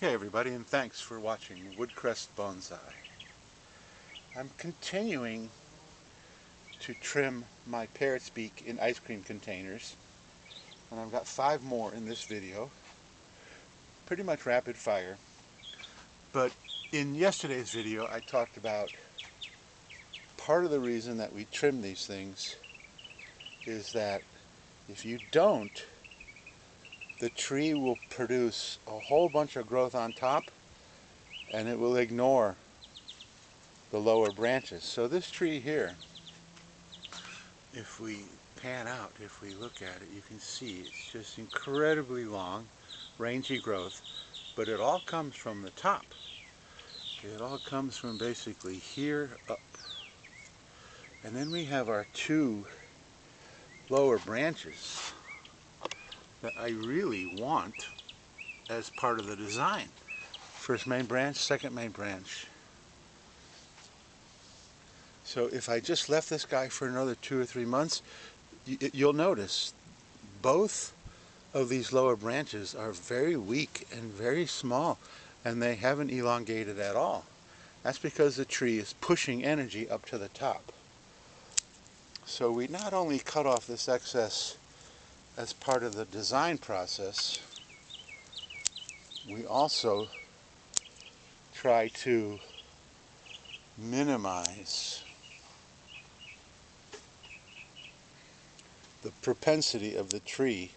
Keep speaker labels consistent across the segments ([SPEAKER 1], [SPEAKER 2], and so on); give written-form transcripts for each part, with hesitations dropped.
[SPEAKER 1] Hey everybody, and thanks for watching Woodcrest Bonsai. I'm continuing to trim my Parrot's Beak in ice cream containers, and I've got 5 more in this video. Pretty much rapid fire. But in yesterday's video I talked about part of the reason that we trim these things is that if you don't, the tree will produce a whole bunch of growth on top and it will ignore the lower branches. So this tree here, if we pan out, if we look at it, you can see it's just incredibly long, rangy growth, but it all comes from the top. It all comes from basically here up. And then we have our 2 lower branches that I really want as part of the design. First main branch, second main branch. So if I just left this guy for another 2 or 3 months, you'll notice both of these lower branches are very weak and very small, and they haven't elongated at all. That's because the tree is pushing energy up to the top. So we not only cut off this excess as part of the design process, we also try to minimize the propensity of the tree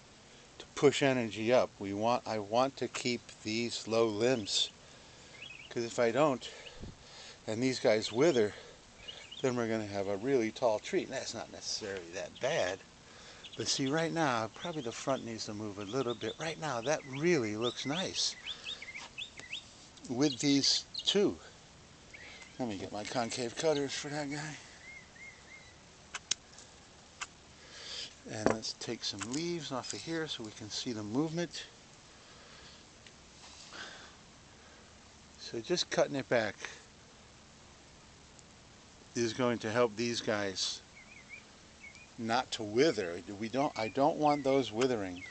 [SPEAKER 1] to push energy up. I want to keep these low limbs, because if I don't, and these guys wither, then we're going to have a really tall tree. And that's not necessarily that bad. But see, right now, probably the front needs to move a little bit. Right now, that really looks nice with these 2. Let me get my concave cutters for that guy. And let's take some leaves off of here so we can see the movement. So just cutting it back is going to help these guys not to wither. I don't want those withering.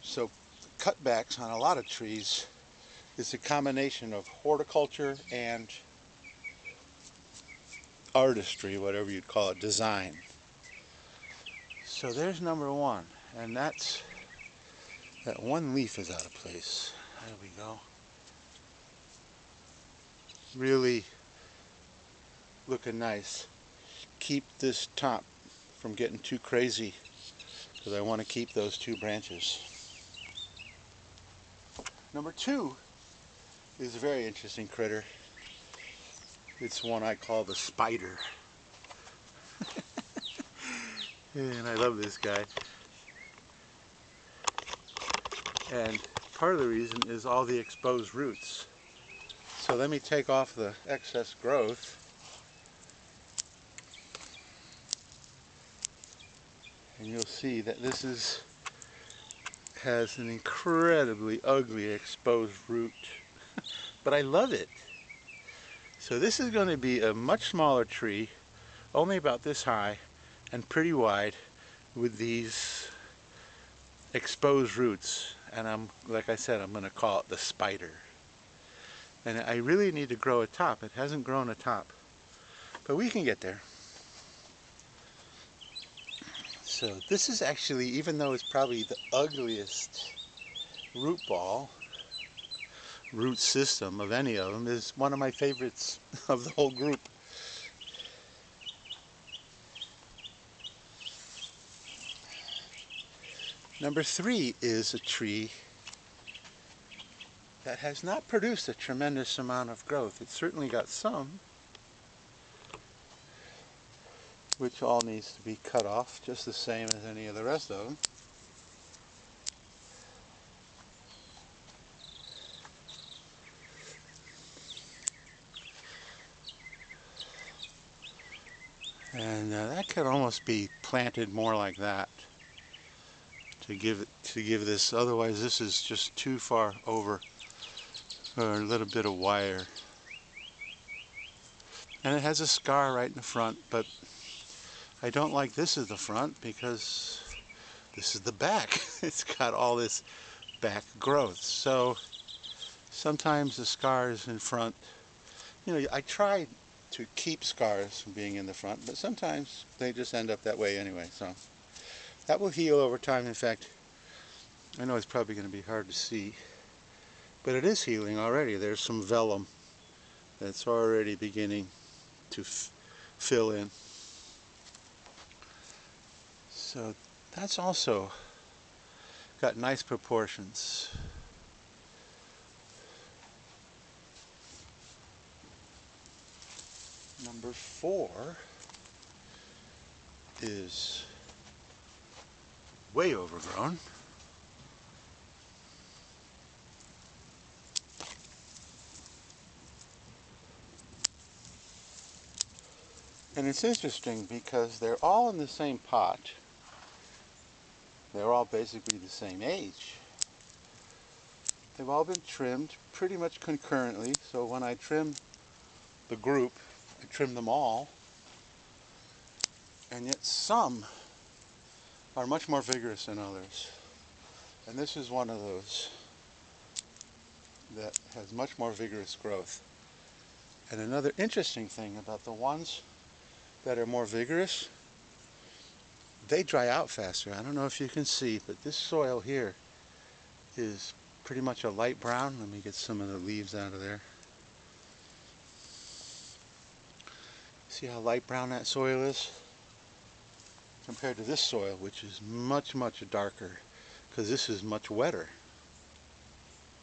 [SPEAKER 1] So cutbacks on a lot of trees is a combination of horticulture and artistry, whatever you'd call it, design. So there's number 1, and that one leaf is out of place. There we go. Really looking nice. Keep this top from getting too crazy, because I want to keep those 2 branches. Number 2 is a very interesting critter. It's one I call the spider. And I love this guy. And part of the reason is all the exposed roots. So let me take off the excess growth. And you'll see that this has an incredibly ugly exposed root. But I love it. So this is going to be a much smaller tree, only about this high and pretty wide, with these exposed roots. And like I said, I'm going to call it the spider. And I really need to grow a top. It hasn't grown a top, but we can get there. So this is actually, even though it's probably the ugliest root system of any of them, is one of my favorites of the whole group. Number 3 is a tree that has not produced a tremendous amount of growth. It's certainly got some, which all needs to be cut off just the same as any of the rest of them. And that could almost be planted more like that to give this. Otherwise, this is just too far over, or a little bit of wire. And it has a scar right in the front, but I don't like this as the front because this is the back. It's got all this back growth. So sometimes the scars in front, I try to keep scars from being in the front, but sometimes they just end up that way anyway. So that will heal over time. In fact, I know it's probably going to be hard to see, but it is healing already. There's some vellum that's already beginning to fill in. So that's also got nice proportions. Number 4 is way overgrown. And it's interesting because they're all in the same pot. They're all basically the same age. They've all been trimmed pretty much concurrently, so when I trim the group, I trim them all. And yet some are much more vigorous than others. And this is one of those that has much more vigorous growth. And another interesting thing about the ones that are more vigorous, they dry out faster. I don't know if you can see, but this soil here is pretty much a light brown. Let me get some of the leaves out of there. See how light brown that soil is? Compared to this soil, which is much, much darker, because this is much wetter.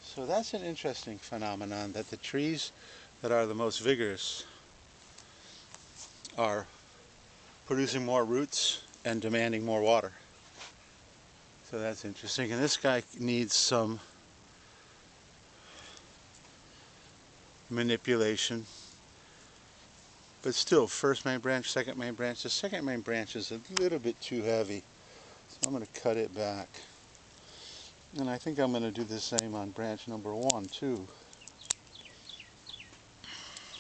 [SPEAKER 1] So that's an interesting phenomenon, that the trees that are the most vigorous are producing more roots and demanding more water. So that's interesting. And this guy needs some manipulation. But still, first main branch, second main branch. The second main branch is a little bit too heavy, so I'm going to cut it back. And I think I'm going to do the same on branch number 1 too.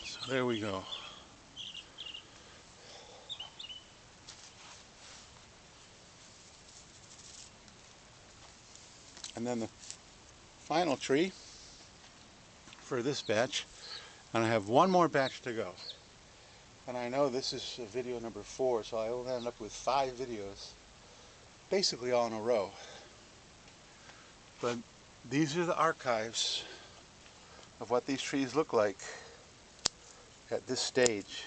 [SPEAKER 1] So there we go. And then the final tree for this batch, and I have one more batch to go. And I know this is video number 4, so I will end up with 5 videos, basically all in a row. But these are the archives of what these trees look like at this stage,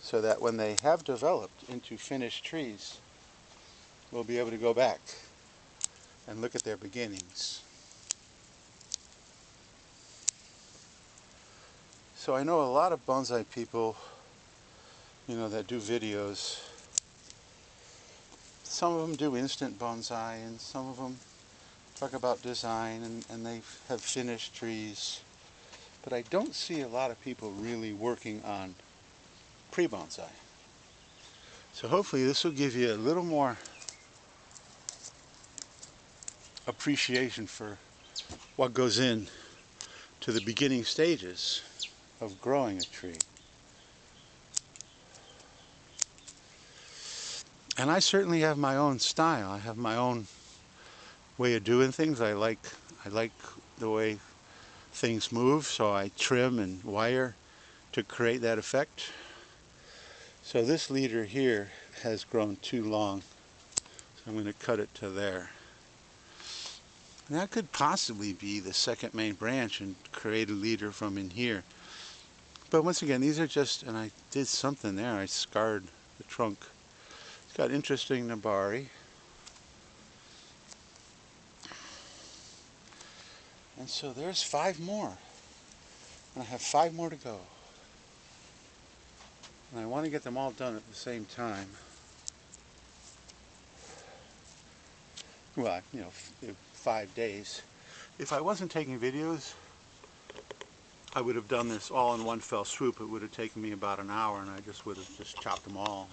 [SPEAKER 1] so that when they have developed into finished trees, we'll be able to go back and look at their beginnings. So I know a lot of bonsai people, that do videos. Some of them do instant bonsai, and some of them talk about design, and they have finished trees. But I don't see a lot of people really working on pre-bonsai. So hopefully this will give you a little more appreciation for what goes in to the beginning stages of growing a tree. And I certainly have my own style. I have my own way of doing things. I like the way things move, so I trim and wire to create that effect. So this leader here has grown too long, so I'm going to cut it to there. And that could possibly be the second main branch and create a leader from in here. But once again, these are just, and I did something there, I scarred the trunk. It's got interesting nabari. And so there's 5 more. And I have 5 more to go. And I want to get them all done at the same time. Well, 5 days. If I wasn't taking videos, I would have done this all in one fell swoop. It would have taken me about an hour, and I just would have just chopped them all.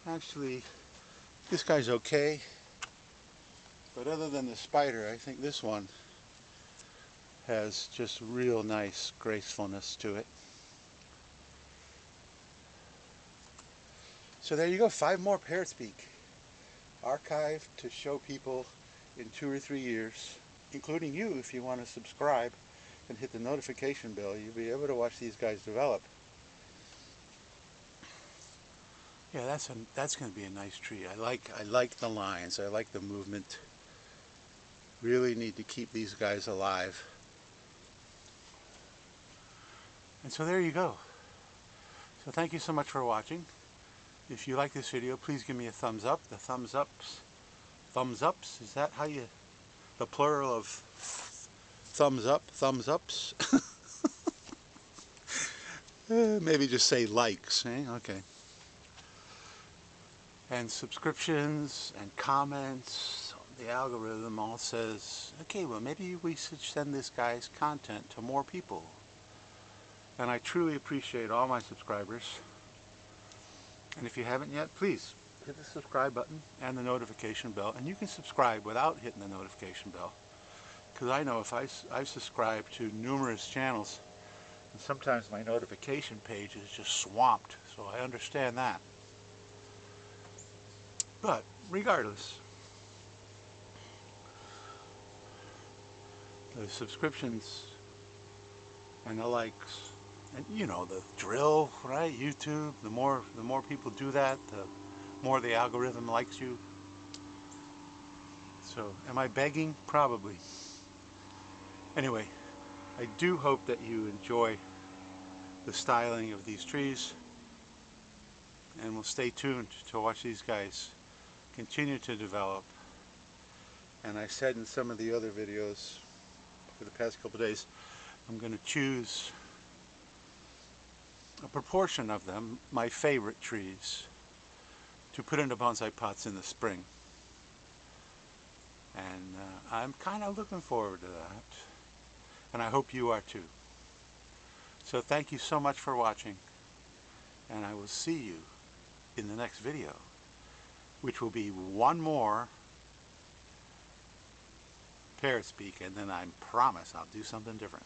[SPEAKER 1] Actually, this guy's okay. But other than the spider, I think this one has just real nice gracefulness to it. So there you go, 5 more Parrot Beak archived to show people in 2 or 3 years, including you if you want to subscribe and hit the notification bell. You'll be able to watch these guys develop. Yeah, that's going to be a nice tree. I like the lines. I like the movement. Really need to keep these guys alive. And so there you go. So thank you so much for watching. If you like this video, please give me a thumbs up. The thumbs ups, is that how you, the plural of thumbs up, thumbs ups? Maybe just say likes, eh? Okay. And subscriptions and comments. The algorithm all says, okay, well maybe we should send this guy's content to more people. And I truly appreciate all my subscribers. And if you haven't yet, please hit the subscribe button and the notification bell. And you can subscribe without hitting the notification bell. Because I know if I subscribe to numerous channels, and sometimes my notification page is just swamped. So I understand that. But regardless, the subscriptions and the likes, and you know the drill, right? YouTube, the more people do that, the more the algorithm likes you. So am I begging? Probably. Anyway, I do hope that you enjoy the styling of these trees, and we'll stay tuned to watch these guys continue to develop. And I said in some of the other videos for the past couple of days, I'm going to choose a proportion of them, my favorite trees, to put into bonsai pots in the spring. And I'm kind of looking forward to that. And I hope you are too. So thank you so much for watching. And I will see you in the next video, which will be one more Parrot Beak, and then I promise I'll do something different.